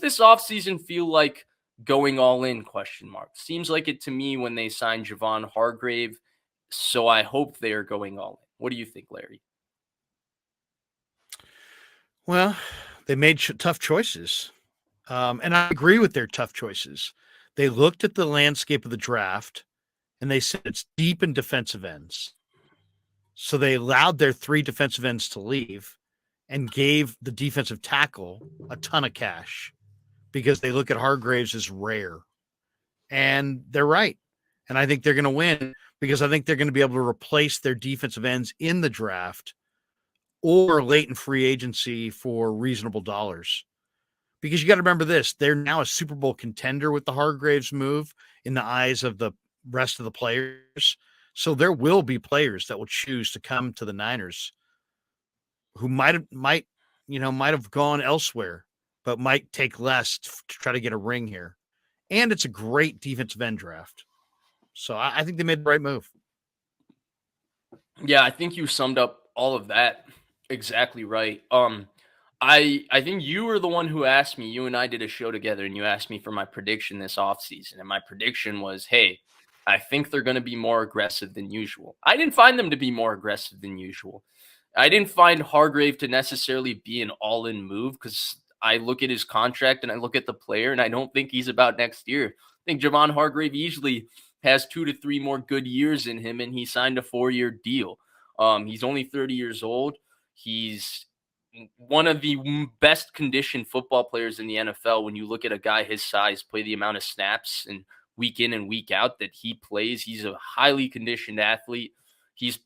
this offseason feel like going all in, question mark? Seems like it to me when they signed Javon Hargrave, so I hope they are going all in. What do you think, Larry? Well, they made tough choices. And I agree with their tough choices. They looked at the landscape of the draft and they said it's deep in defensive ends. So they allowed their three defensive ends to leave and gave the defensive tackle a ton of cash because they look at Hargraves as rare. And they're right. And I think they're going to win because I think they're going to be able to replace their defensive ends in the draft or late in free agency for reasonable dollars. Because you got to remember this, they're now a Super Bowl contender with the Hargraves move in the eyes of the rest of the players. So there will be players that will choose to come to the Niners who might have gone elsewhere, but might take less to try to get a ring here. And it's a great defensive end draft. So I think they made the right move. Yeah, I think you summed up all of that exactly right. I think you were the one who asked me. You and I did a show together, and you asked me for my prediction this offseason. And my prediction was, hey, I think they're going to be more aggressive than usual. I didn't find them to be more aggressive than usual. I didn't find Hargrave to necessarily be an all-in move because I look at his contract and I look at the player, and I don't think he's about next year. I think Javon Hargrave easily has 2 to 3 more good years in him, and he signed a 4-year deal. He's only 30 years old. He's one of the best conditioned football players in the NFL. When you look at a guy his size play the amount of snaps and week in and week out that he plays, he's a highly conditioned athlete. He's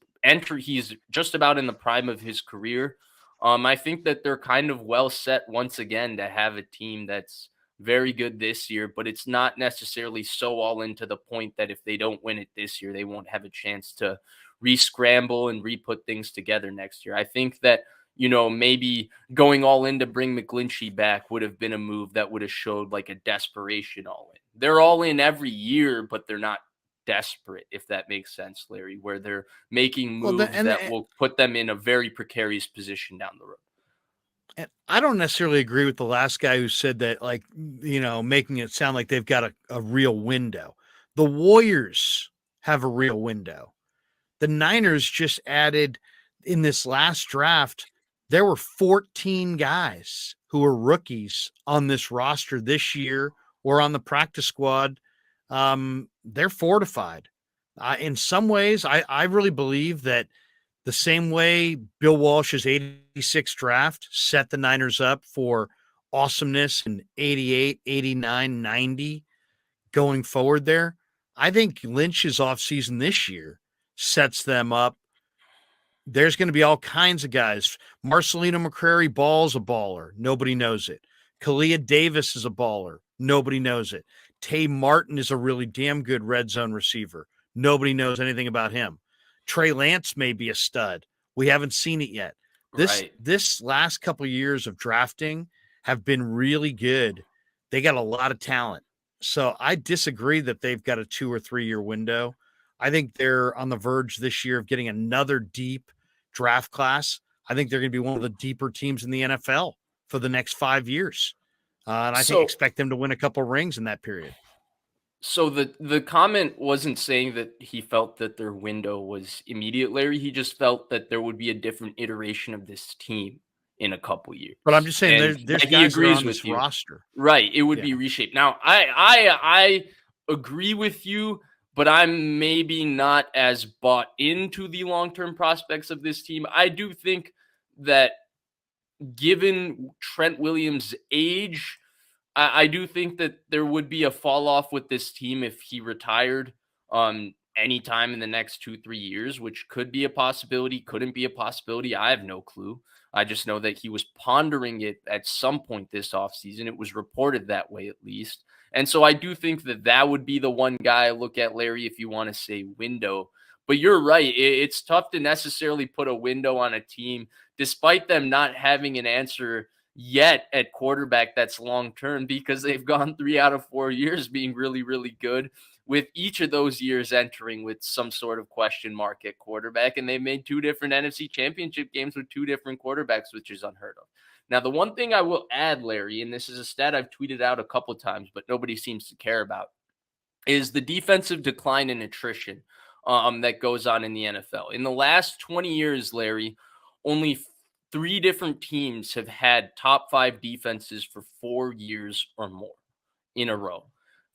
just about in the prime of his career. I think that they're kind of well set once again to have a team that's very good this year, but it's not necessarily so all in to the point that if they don't win it this year, they won't have a chance to re-scramble and re-put things together next year. I think that, maybe going all in to bring McGlinchey back would have been a move that would have showed like a desperation all in. They're all in every year, but they're not desperate, if that makes sense, Larry, where they're making moves that will put them in a very precarious position down the road. And I don't necessarily agree with the last guy who said that, making it sound like they've got a real window. The Warriors have a real window. The Niners just added in this last draft, there were 14 guys who were rookies on this roster this year or on the practice squad. They're fortified. In some ways, I really believe that the same way Bill Walsh's 86 draft set the Niners up for awesomeness in 88, 89, 90 going forward there, I think Lynch's offseason this year sets them up. There's going to be all kinds of guys. Marcelino McCrary Ball's a baller. Nobody knows it. Kalia Davis is a baller. Nobody knows it. Tay Martin is a really damn good red zone receiver. Nobody knows anything about him. Trey Lance may be a stud. We haven't seen it yet. This last couple of years of drafting have been really good. They got a lot of talent. So I disagree that they've got a 2 or 3 year window. I think they're on the verge this year of getting another deep draft class. I think they're going to be one of the deeper teams in the NFL for the next 5 years. And I think expect them to win a couple rings in that period. So the comment wasn't saying that he felt that their window was immediate, Larry. He just felt that there would be a different iteration of this team in a couple years. But I'm just saying there's he guys agrees on with this you. roster. Right. It would be reshaped. Now, I agree with you, but I'm maybe not as bought into the long-term prospects of this team. I do think that given Trent Williams' age, I do think that there would be a fall off with this team if he retired anytime in the next 2-3 years, which could be a possibility, couldn't be a possibility. I have no clue. I just know that he was pondering it at some point this offseason. It was reported that way, at least. And so I do think that that would be the one guy I look at, Larry, if you want to say window. But you're right. It's tough to necessarily put a window on a team, despite them not having an answer yet at quarterback that's long term, because they've gone 3 out of 4 years being really, really good, with each of those years entering with some sort of question mark at quarterback. And they made 2 different NFC championship games with 2 different quarterbacks, which is unheard of. Now, the one thing I will add, Larry, and this is a stat I've tweeted out a couple times, but nobody seems to care about, is the defensive decline and attrition that goes on in the NFL. In the last 20 years, Larry, only three different teams have had top five defenses for 4 years or more in a row.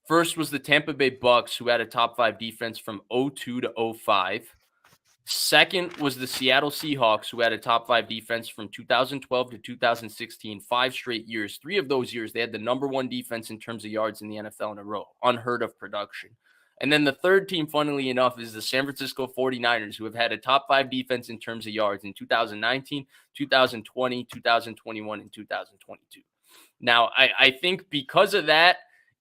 First was the Tampa Bay Bucks, who had a top five defense from '02 to '05. Second was the Seattle Seahawks, who had a top five defense from 2012 to 2016, 5 straight years. 3 of those years, they had the number one defense in terms of yards in the NFL in a row. Unheard of production. And then the third team, funnily enough, is the San Francisco 49ers, who have had a top five defense in terms of yards in 2019, 2020, 2021, and 2022. Now, I think because of that,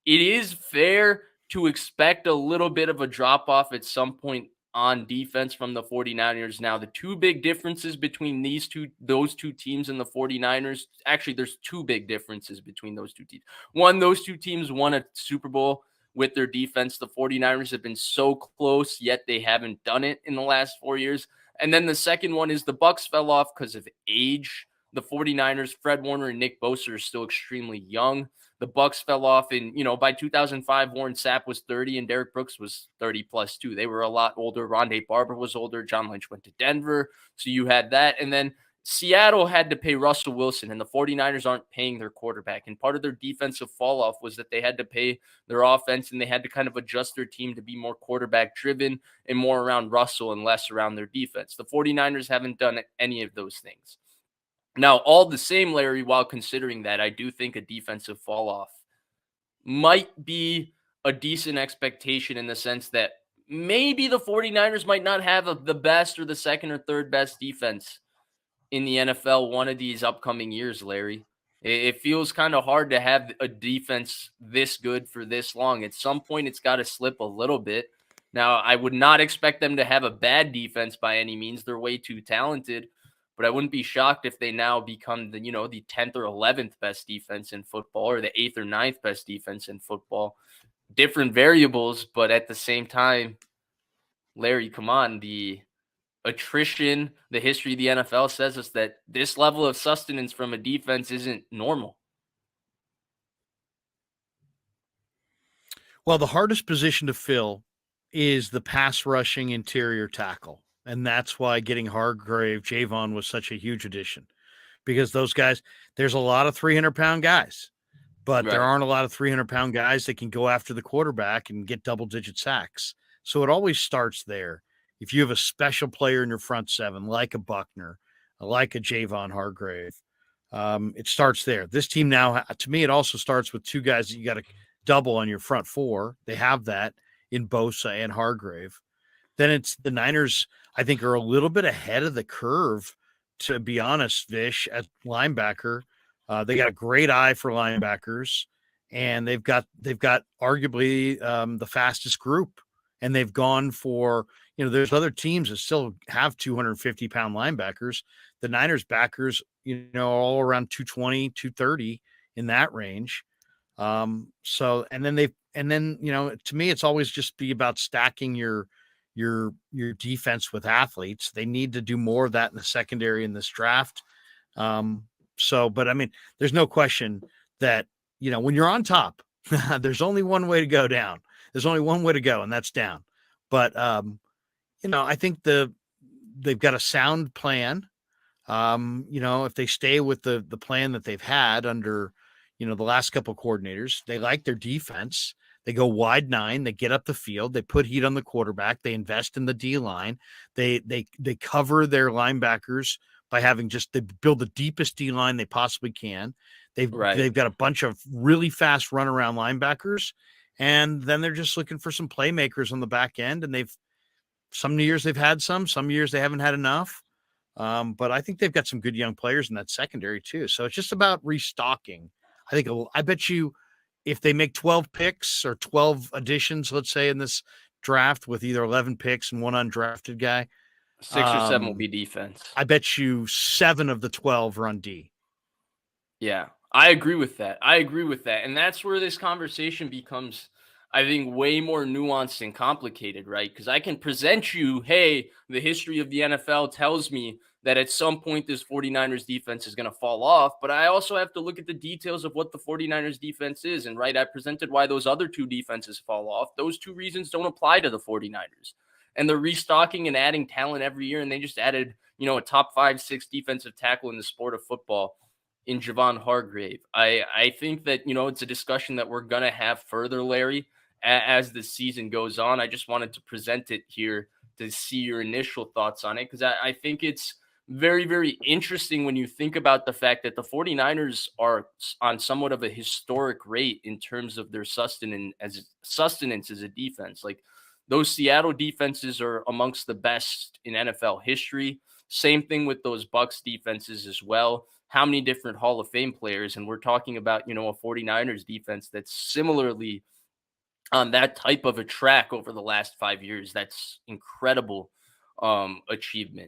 it is fair to expect a little bit of a drop off at some point on defense from the 49ers. Now, the two big differences between those two teams and the 49ers, actually, there's two big differences between those two teams. One, those two teams won a Super Bowl with their defense. The 49ers have been so close, yet they haven't done it in the last 4 years. And then the second one is the Bucks fell off because of age. The 49ers, Fred Warner and Nick Bosa are still extremely young. The Bucks fell off in, by 2005, Warren Sapp was 30 and Derek Brooks was 30 plus too. They were a lot older. Rondé Barber was older. John Lynch went to Denver. So you had that. And then Seattle had to pay Russell Wilson, and the 49ers aren't paying their quarterback. And part of their defensive fall off was that they had to pay their offense, and they had to kind of adjust their team to be more quarterback driven and more around Russell and less around their defense. The 49ers haven't done any of those things. Now, all the same, Larry, while considering that, I do think a defensive fall off might be a decent expectation in the sense that maybe the 49ers might not have the best or the second or third best defense in the NFL one of these upcoming years, Larry. It feels kind of hard to have a defense this good for this long. At some point, it's got to slip a little bit. Now, I would not expect them to have a bad defense by any means. They're way too talented. But I wouldn't be shocked if they now become the 10th or 11th best defense in football, or the 8th or 9th best defense in football. Different variables, but at the same time, Larry, come on, the attrition, the history of the NFL says us that this level of sustenance from a defense isn't normal. Well, the hardest position to fill is the pass rushing interior tackle. And that's why getting Hargrave, Javon was such a huge addition, because those guys, there's a lot of 300-pound guys, but Right. there aren't a lot of 300-pound guys that can go after the quarterback and get double-digit sacks. So it always starts there. If you have a special player in your front seven, like a Buckner, like a Javon Hargrave, it starts there. This team now, to me, it also starts with two guys that you got to double on your front four. They have that in Bosa and Hargrave. Then it's the Niners, I think, are a little bit ahead of the curve, to be honest, Vish, at linebacker. They got a great eye for linebackers, and they've got arguably the fastest group. And they've gone for, there's other teams that still have 250-pound linebackers. The Niners backers, all around 220, 230 in that range. To me, it's always just be about stacking your defense with athletes. They need to do more of that in the secondary in this draft. But I mean, there's no question that, when you're on top, there's only one way to go down. There's only one way to go, and that's down. But, I think they've got a sound plan. If they stay with the plan that they've had under, the last couple of coordinators, they like their defense. They go wide nine. They get up the field. They put heat on the quarterback. They invest in the D line. They cover their linebackers by they build the deepest D line they possibly can. They've got a bunch of really fast runaround linebackers, and then they're just looking for some playmakers on the back end. And some years they've had some years they haven't had enough. But I think they've got some good young players in that secondary too. So it's just about restocking. I bet you, if they make 12 picks or 12 additions, let's say, in this draft with either 11 picks and one undrafted guy, 6 or 7 will be defense. I bet you 7 of the 12 run D. Yeah, I agree with that. And that's where this conversation becomes, I think, way more nuanced and complicated, right? Because I can present you, hey, the history of the NFL tells me that at some point this 49ers defense is going to fall off. But I also have to look at the details of what the 49ers defense is. And right, I presented why those other two defenses fall off. Those two reasons don't apply to the 49ers. And they're restocking and adding talent every year. And they just added, a top 5-6 defensive tackle in the sport of football in Javon Hargrave. I think that, it's a discussion that we're going to have further, Larry, as the season goes on. I just wanted to present it here to see your initial thoughts on it, because I think it's very, very interesting when you think about the fact that the 49ers are on somewhat of a historic rate in terms of their sustenance as a defense. Like, those Seattle defenses are amongst the best in NFL history. Same thing with those Bucs defenses as well. How many different Hall of Fame players? And we're talking about, a 49ers defense that's similarly on that type of a track over the last 5 years. That's incredible achievement.